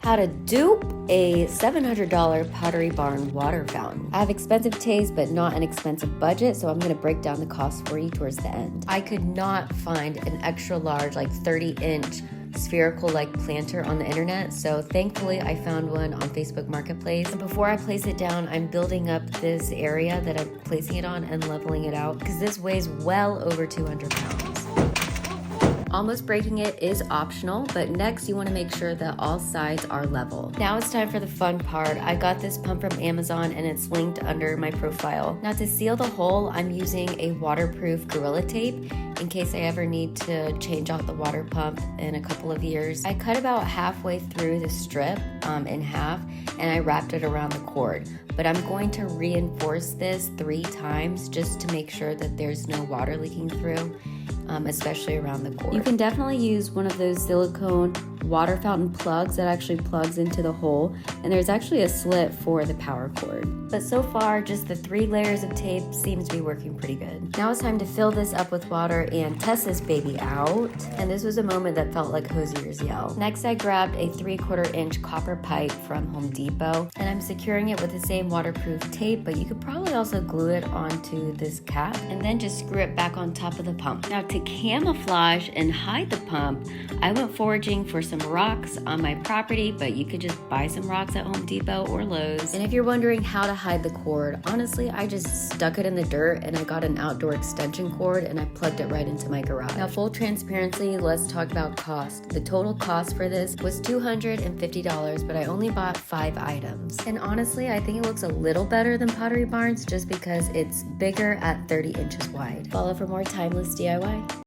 How to dupe a $700 Pottery Barn water fountain. I have expensive taste but not an expensive budget, so I'm going to break down the cost for you towards the end. I could not find an extra large, like 30-inch spherical like planter on the internet, so thankfully I found one on Facebook Marketplace. And before I place it down, I'm building up this area that I'm placing it on and leveling it out because this weighs well over 200 pounds. Almost breaking it is optional, but next you want to make sure that all sides are level. Now it's time for the fun part. I got this pump from Amazon and it's linked under my profile. Now to seal the hole, I'm using a waterproof Gorilla Tape in case I ever need to change out the water pump in a couple of years. I cut about halfway through the strip in half and I wrapped it around the cord. But I'm going to reinforce this 3 times just to make sure that there's no water leaking through. Especially around the cord. You can definitely use one of those silicone water fountain plugs that actually plugs into the hole, and there's actually a slit for the power cord. But so far, just the 3 layers of tape seems to be working pretty good. Now it's time to fill this up with water and test this baby out, and this was a moment that felt like hosier's yell. Next, I grabbed a 3/4 inch copper pipe from Home Depot, and I'm securing it with the same waterproof tape, but you could probably also glue it onto this cap, and then just screw it back on top of the pump. Now to camouflage and hide the pump, I went foraging for some rocks on my property, but you could just buy some rocks at Home Depot or Lowe's. And if you're wondering how to hide the cord, honestly, I just stuck it in the dirt and I got an outdoor extension cord and I plugged it right into my garage. Now, full transparency, let's talk about cost. The total cost for this was $250, but I only bought 5 items. And honestly, I think it looks a little better than Pottery Barn's just because it's bigger at 30 inches wide. Follow for more timeless DIY.